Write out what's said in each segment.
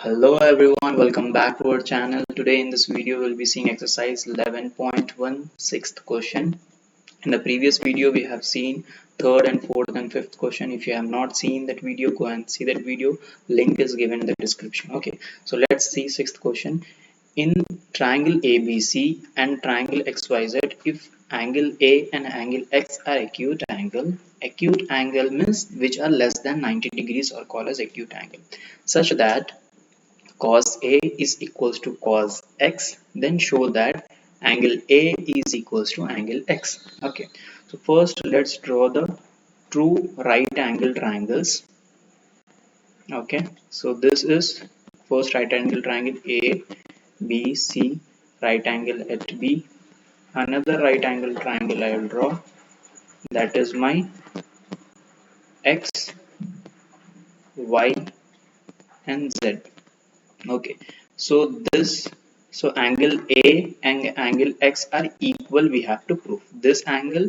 Hello everyone, welcome back to our channel. Today in this video we'll be seeing exercise 11.1 sixth question. In the previous video we have seen third and fourth and fifth question. If you have not seen that video, go and see that video. Link is given in the description. Okay, so let's see sixth question. In triangle ABC and triangle XYZ, if angle A and angle X are acute angle means which are less than 90 degrees or called as acute angle, such that cos A is equals to cos X, then show that angle A is equals to angle X. Okay, so first let's draw the true right angle triangles. Okay, so this is first right angle triangle A, B, C, right angle at B. Another right angle triangle I will draw, that is my X, Y and Z. Okay, so angle A and angle X are equal, we have to prove this angle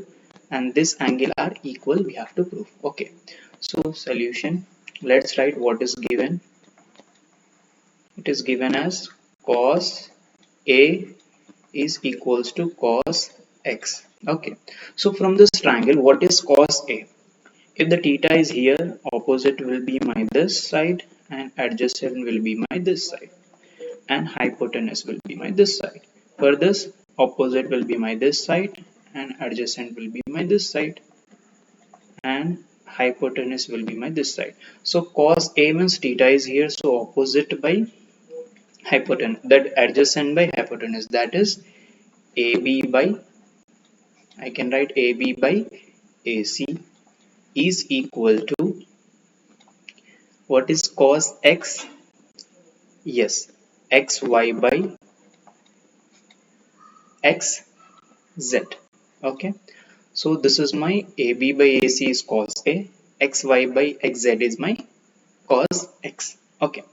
and this angle are equal, we have to prove. Okay, so solution, let's write what is given. It is given as cos A is equals to cos X. Okay, so from this triangle, what is cos A? If the theta is here, opposite will be my this side and adjacent will be my this side, and hypotenuse will be my this side. For this, opposite will be my this side and adjacent will be my this side, and hypotenuse will be my this side. So cos A means theta is here, so opposite by hypotenuse, that adjacent by hypotenuse, that is AB by, I can write AB by AC is equal to, what is cos X? Yes, XY by XZ. Okay, so this is my AB by AC is cos A, XY by XZ is my cos X. Okay,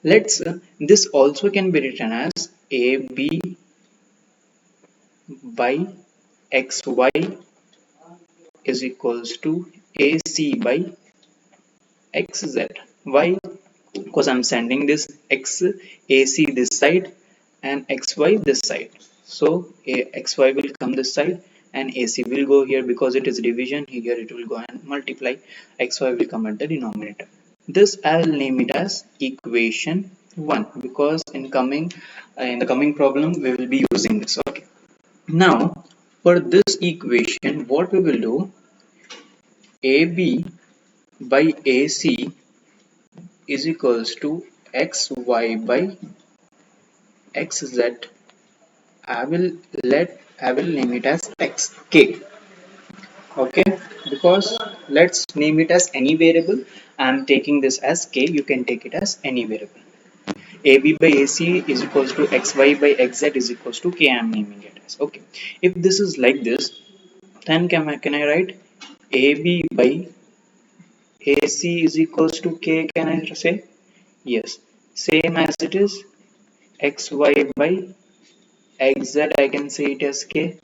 let's this also can be written as AB by XY is equals to AC by XZ. Why? Because I'm sending this X AC this side and XY this side. So XY will come this side and AC will go here, because it is division. Here it will go and multiply. XY will come at the denominator. This I will name it as equation 1, because in the coming problem we will be using this. Okay. Now for this equation, what we will do, AB by AC is equals to XY by XZ. I will name it as XK. Okay, because let's name it as any variable. I am taking this as K. You can take it as any variable. AB by AC is equals to XY by XZ is equals to K. I am naming it as. Okay. If this is like this, then can I write AB by AC is equals to K? Can I say? Yes. Same as it is XY by XZ, I can say it as K.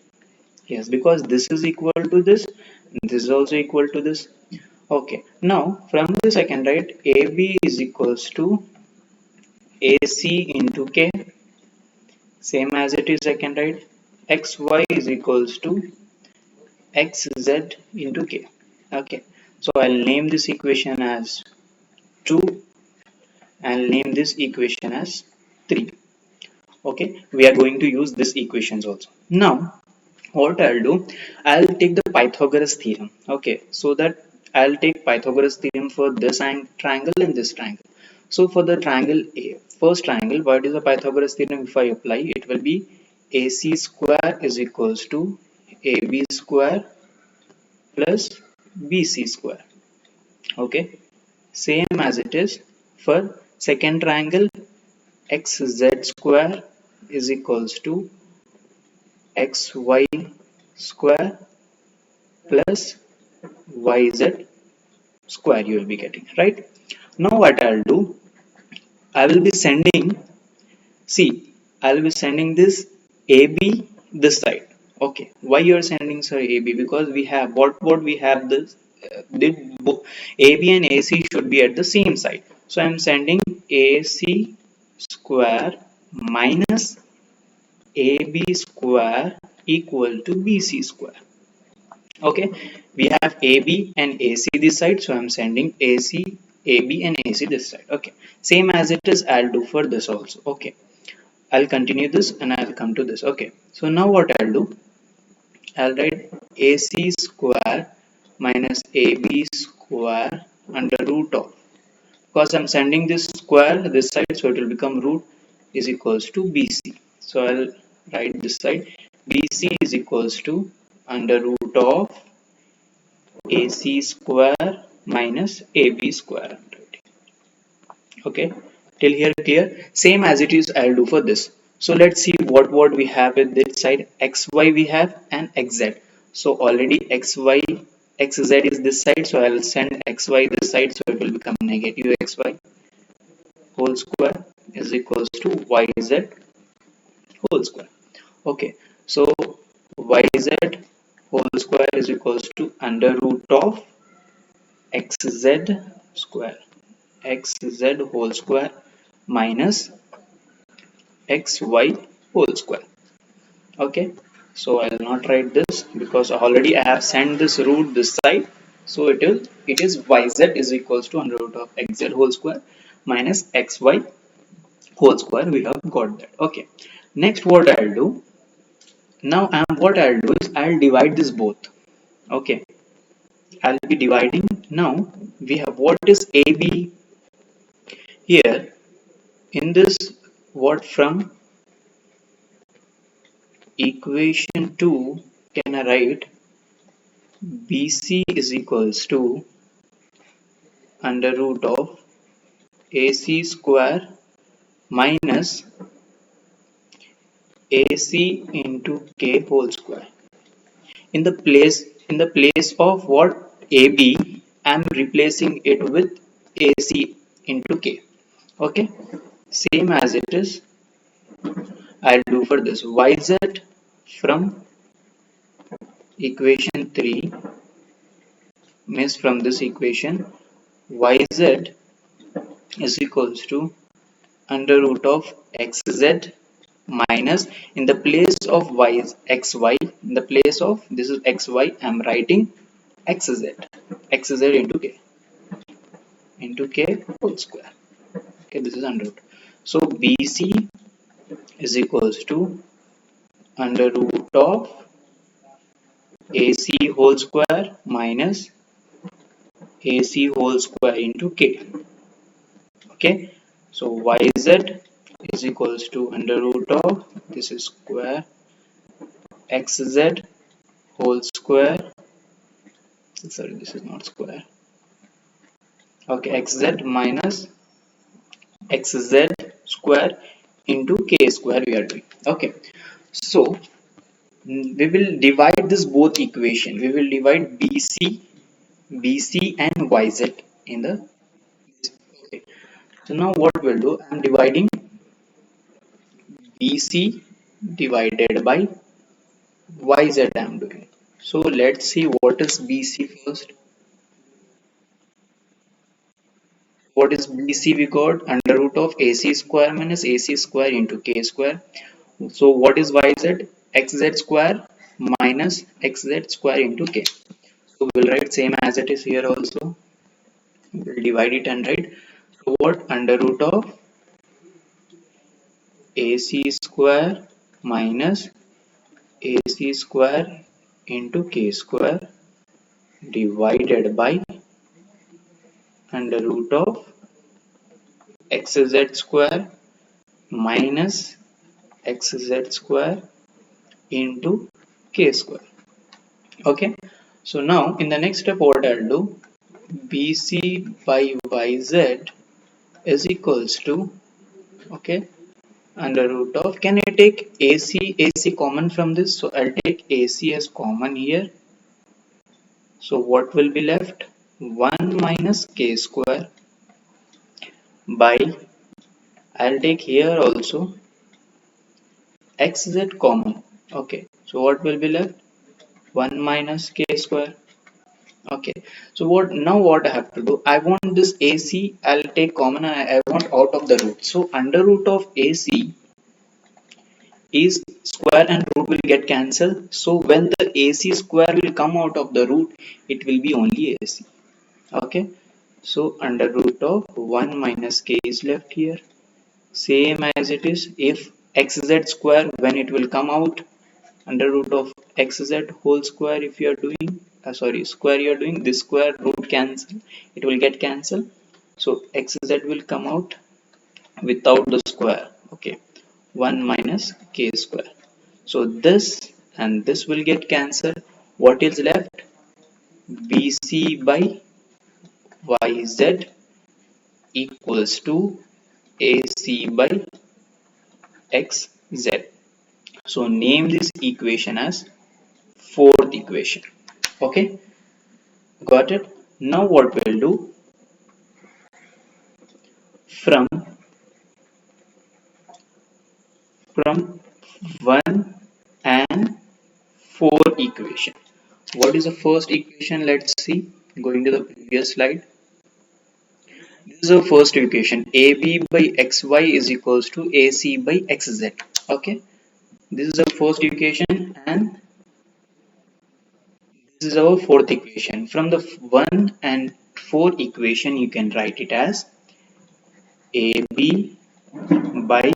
Yes, because this is equal to this is also equal to this. Okay, now from this I can write AB is equals to AC into K. Same as it is, I can write XY is equals to XZ into K. Okay, so I'll name this equation as 2. I'll name this equation as 3. Okay, we are going to use this equations also. Now what I'll do, I'll take the Pythagoras theorem. Okay, so that I'll take Pythagoras theorem for this triangle and this triangle. So for the triangle A, first triangle, what is the Pythagoras theorem? If I apply, it will be AC square is equals to AB square plus BC square. Okay, same as it is for second triangle, XZ square is equals to XY square plus YZ square, you will be getting, right? Now what I'll do, I will be sending, see, I will be sending this AB this side. Okay, why you are sending, sir, AB? Because we have what we have, this AB and AC should be at the same side. So I'm sending AC square minus AB square equal to BC square. Okay, we have AB and AC this side, so I'm sending AC, AB and AC this side. Okay, same as it is, I'll do for this also. Okay, I'll continue this and I'll come to this. Okay, so now what I'll do, I'll write AC square minus AB square under root of, because I'm sending this square this side, so it will become root is equals to BC. So I'll write this side, BC is equals to under root of AC square minus AB square. Okay, till here clear? Same as it is, I'll do for this. So let's see what we have with this side. XY we have and XZ. So already XZ is this side, so I'll send XY this side, so it will become negative XY whole square is equals to YZ whole square. Okay, so YZ whole square is equals to under root of XZ square, XZ whole square minus XY whole square. Okay, so I'll not write this because already I have sent this root this side, so it is YZ is equals to under root of XZ whole square minus XY whole square. We have got that. Okay, next what I'll do now, what I'll do is I'll divide this both. Okay, I'll be dividing. Now we have what is AB here in this, what from equation 2 can I write BC is equals to under root of AC square minus AC into K whole square. In the place of what AB, I am replacing it with AC into K. Okay, same as it is, I'll do for this YZ from equation 3 means from this equation YZ is equals to under root of XZ minus, in the place of y is XY, in the place of this is XY, I am writing XZ into K whole square. Okay, this is under root. So BC is equals to under root of AC whole square minus AC whole square into K. Okay, so YZ is equals to under root of this is square XZ whole square, sorry this is not square, okay, XZ minus XZ square into K square we are doing. Okay, so we will divide this both equation, we will divide BC and YZ in the, okay. So now what we'll do, I am dividing BC divided by YZ I am doing. So let's see what is BC first. What is BC? We got under root of AC square minus AC square into K square. So what is YZ? XZ square minus XZ square into K. So we'll write same as it is here also. We'll divide it and write. So what under root of AC square minus AC square into K square divided by under root of XZ square minus XZ square into K square. Okay, so now in the next step what I'll do, BC by YZ is equals to, okay, under root of, can I take AC common from this? So I'll take AC as common here. So what will be left? 1 minus K square by, I'll take here also XZ common. Okay, so what will be left? 1 minus K square. Okay, so what I have to do, I want this AC, I'll take common, I want out of the root. So under root of AC is square and root will get cancelled. So when the AC square will come out of the root, it will be only AC. Okay, so under root of 1 minus k is left here. Same as it is, if xz square, when it will come out, under root of xz whole square, if you are doing sorry, square you are doing, this square root cancel, it will get cancelled. So xz will come out without the square. Okay, 1 minus k square. So this and this will get cancelled. What is left? BC by YZ equals to AC by XZ. So name this equation as fourth equation. Okay, got it? Now what we'll do, from from 1 and 4 equation. What is the first equation? Let's see. Going to the previous slide. This is the first equation. AB by XY is equals to AC by XZ. Okay. This is the first equation and this is our fourth equation. From the 1 and 4 equation, you can write it as AB by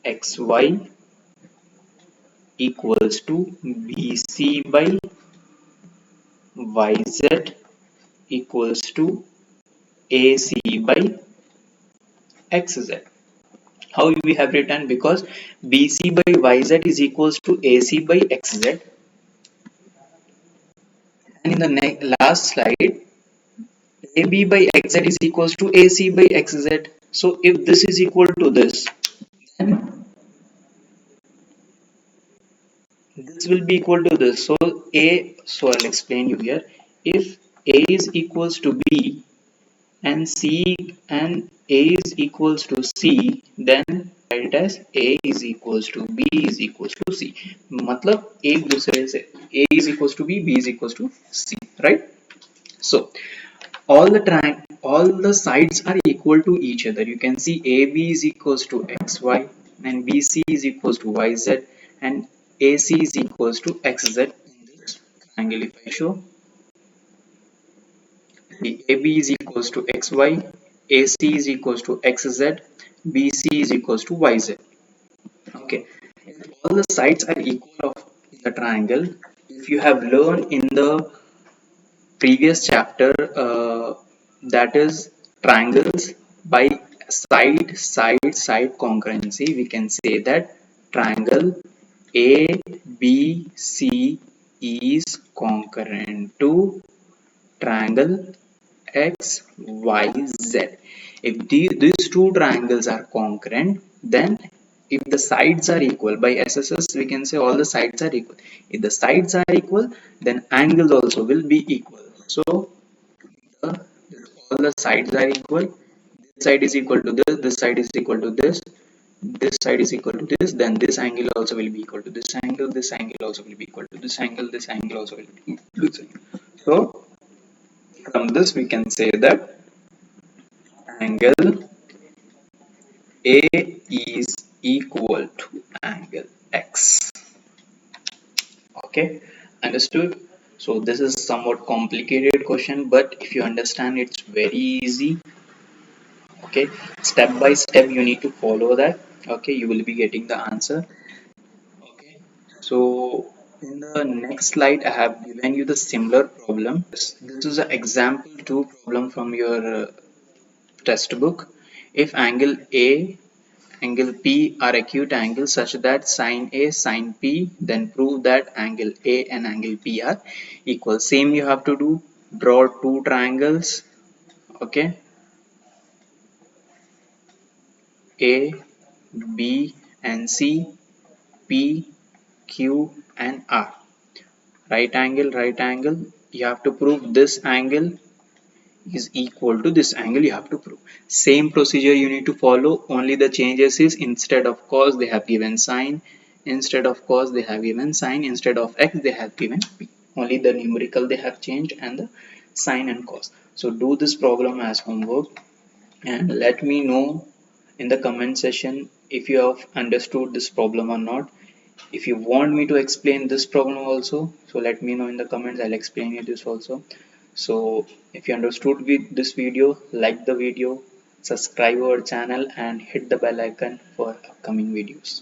XY equals to BC by YZ equals to AC by XZ. How we have written? Because BC by YZ is equals to AC by XZ, and in the last slide, AB by XZ is equals to AC by XZ. So if this is equal to this, then this will be equal to this. So I'll explain you here. If A is equals to B and C and A is equals to C, then write it as A is equals to B is equals to C. मतलब एक दूसरे से A is equals to B, B is equals to C, right? So all the sides are equal to each other. You can see AB is equals to XY and BC is equals to YZ and AC is equals to XZ in this triangle. If I show, the AB is equals to XY, AC is equals to XZ, BC is equals to YZ. Okay, if all the sides are equal of the triangle, if you have learned in the previous chapter, that is triangles by side congruency, we can say that triangle ABC is congruent to triangle XYZ. If these two triangles are congruent, then if the sides are equal, by SSS we can say all the sides are equal. If the sides are equal, then angles also will be equal. So all the sides are equal. This side is equal to this side is equal to this side is equal to this, then this angle also will be equal to this angle also will be equal to this angle also will be equal to this angle. So from this we can say that angle A is equal to angle X. Okay, understood? So this is somewhat complicated question, but if you understand, it's very easy. Okay, step by step you need to follow that. Okay, you will be getting the answer. Okay, so in the next slide I have given you the similar problem. This is an example 2 problem from your textbook. If angle A, angle P are acute angles such that sine A, sine P, then prove that angle A and angle P are equal. Same you have to do. Draw two triangles. Okay, A, B and C, P, Q and R. Right angle, right angle. You have to prove this angle is equal to this angle. You have to prove. Same procedure you need to follow. Only the changes is, instead of cos they have given sine. Instead of cos they have given sine. Instead of x they have given p. only the numerical they have changed and the sine and cos. So do this problem as homework and let me know in the comment section if you have understood this problem or not. If you want me to explain this problem also, so let me know in the comments. I'll explain you this also. So if you understood with this video, like the video, subscribe our channel and hit the bell icon for upcoming videos.